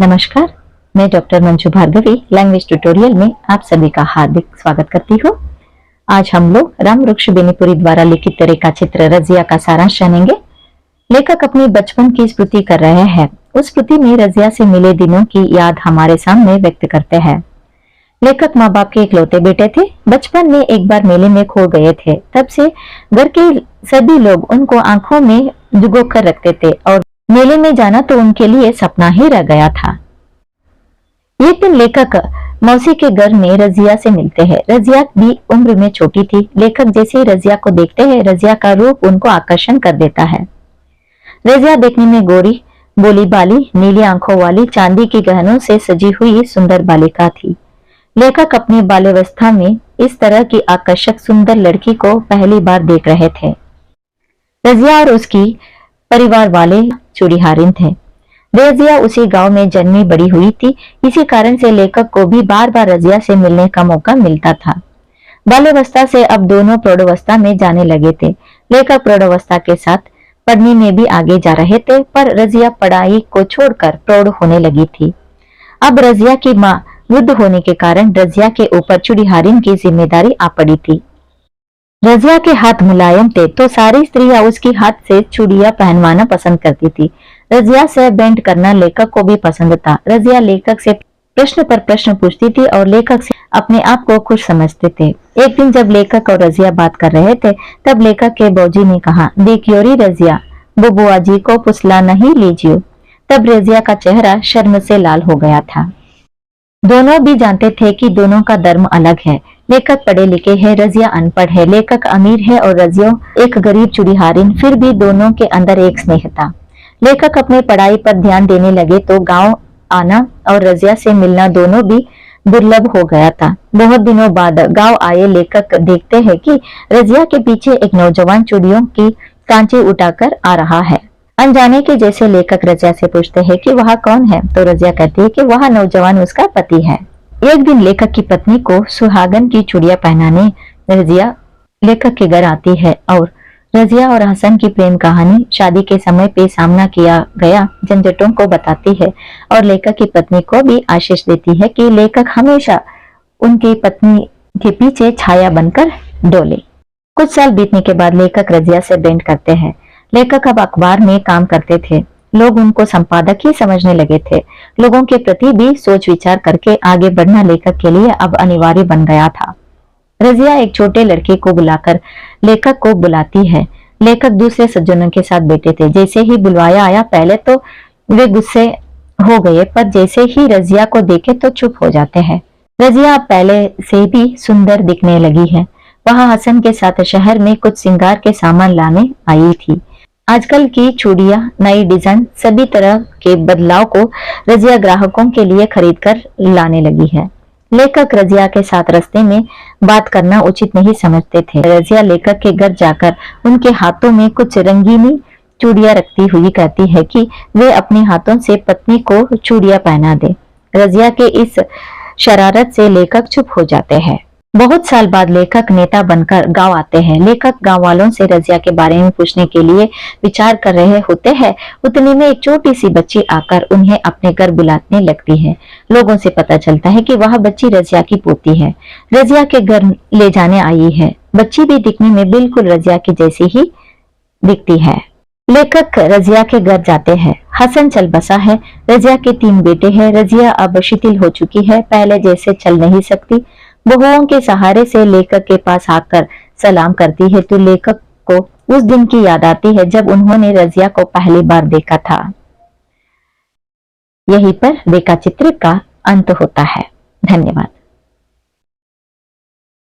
नमस्कार, मैं doctor Manju Bhargavi language tutorial में आप सभी का हार्दिक स्वागत करती हूँ। आज हम लोग राम वृक्ष बेनीपुरी द्वारा लिखित रेखा चित्र रजिया का सारांश जानेंगे। लेखक अपने बचपन की स्मृति कर रहे हैं। उस स्मृति में रजिया से मिले दिनों की याद हमारे सामने व्यक्त करते हैं। लेखक माँ बाप के इकलौते बेटे थे। बचपन में एक बार मेले में खो गए थे। तब से घर के सभी लोग उनको आंखों में डुबो कर रखते थे और मेले में जाना तो उनके लिए सपना ही रह गया था। एक दिन लेखक मौसी के घर में रजिया से मिलते हैं। रजिया भी उम्र में छोटी थी। लेखक जैसे ही रजिया को देखते हैं, रजिया का रूप उनको आकर्षण कर देता है। रजिया देखने में गोरी, बोली बाली, नीली आंखों वाली, चांदी की गहनों से सजी हुई सुंदर बालिका थी। लेखक अपनी बाल्यावस्था में इस तरह की आकर्षक सुंदर लड़की को पहली बार देख रहे थे। रजिया और उसकी परिवार वाले चूड़ीहारिन थे। रजिया उसी गांव में जन्मी बड़ी हुई थी। इसी कारण से लेखक को भी बार बार रजिया से मिलने का मौका मिलता था। बाल्यावस्था से अब दोनों प्रौढ़ावस्था में जाने लगे थे। लेखक प्रौढ़ावस्था के साथ पढ़ने में भी आगे जा रहे थे, पर रजिया पढ़ाई को छोड़कर प्रौढ़ होने लगी थी। अब रजिया की माँ वृद्ध होने के कारण रजिया के ऊपर चूड़ीहारिन की जिम्मेदारी आ पड़ी थी। रजिया के हाथ मुलायम थे तो सारी स्त्रियां उसकी हाथ से चूड़ियां पहनवाना पसंद करती थी। रजिया से बैंड करना लेखक को भी पसंद था। रजिया लेखक से प्रश्न पर प्रश्न पूछती थी और लेखक से अपने आप को खुश समझते थे। एक दिन जब लेखक और रजिया बात कर रहे थे, तब लेखक के बौजी ने कहा, देखियो री रजिया, वो बुआ जी को फुसला नहीं लीजियो। तब रजिया का चेहरा शर्म से लाल हो गया था। दोनों भी जानते थे कि दोनों का धर्म अलग है। लेखक पढ़े लिखे है, रजिया अनपढ़ है। लेखक अमीर है और रजिया एक गरीब चूड़ीहारिन। फिर भी दोनों के अंदर एक स्नेह था। लेखक अपने पढ़ाई पर ध्यान देने लगे तो गांव आना और रजिया से मिलना दोनों भी दुर्लभ हो गया था। बहुत दिनों बाद गांव आए लेखक देखते हैं कि रजिया के पीछे एक नौजवान चूड़ियों की कांची उठाकर आ रहा है। अनजाने के जैसे लेखक रजिया से पूछते हैं कि वह कौन है, तो रजिया कहती है कि वह नौजवान उसका पति है। एक दिन लेखक की पत्नी को सुहागन की चूड़ियां पहनाने रजिया लेखक के घर आती है और रजिया और हसन की प्रेम कहानी शादी के समय पे सामना किया गया झंझटों को बताती है और लेखक की पत्नी को भी आशीष देती है कि लेखक हमेशा उनकी पत्नी के पीछे छाया बनकर डोले। कुछ साल बीतने के बाद लेखक रजिया से भेंट करते हैं। लेखक अब अखबार में काम करते थे। लोग उनको संपादक ही समझने लगे थे। लोगों के प्रति भी सोच विचार करके आगे बढ़ना लेखक के लिए अब अनिवार्य बन गया था। रजिया एक छोटे लड़के को बुलाकर लेखक को बुलाती है। लेखक दूसरे सज्जनों के साथ बैठे थे। जैसे ही बुलवाया आया, पहले तो वे गुस्से हो गए, पर जैसे ही रजिया को देखे तो चुप हो जाते हैं। रजिया अब पहले से भी सुंदर दिखने लगी है। वह हसन के साथ शहर में कुछ श्रृंगार के सामान लाने आई थी। आजकल की चूड़ियां, नई डिजाइन, सभी तरह के बदलाव को रजिया ग्राहकों के लिए खरीद कर लाने लगी है। लेखक रजिया के साथ रास्ते में बात करना उचित नहीं समझते थे। रजिया लेखक के घर जाकर उनके हाथों में कुछ रंगीनी चूड़ियां रखती हुई कहती है कि वे अपने हाथों से पत्नी को चूड़ियां पहना दे। रजिया के इस शरारत से लेखक चुप हो जाते हैं। बहुत साल बाद लेखक नेता बनकर गांव आते हैं। लेखक गांव वालों से रजिया के बारे में पूछने के लिए विचार कर रहे होते हैं। उतने में एक छोटी सी बच्ची आकर उन्हें अपने घर बुलाने लगती है। लोगों से पता चलता है कि वह बच्ची रजिया की पोती है। रजिया के घर ले जाने आई है। बच्ची भी दिखने में बिल्कुल रजिया की जैसी ही दिखती है। लेखक रजिया के घर जाते हैं। हसन चल बसा है। रजिया के 3 बेटे हैं। रजिया अब शिथिल हो चुकी है, पहले जैसे चल नहीं सकती। बहुओं के सहारे से लेखक के पास आकर सलाम करती है तो लेखक को उस दिन की याद आती है जब उन्होंने रजिया को पहली बार देखा था। यहीं पर रेखा चित्र का अंत होता है। धन्यवाद।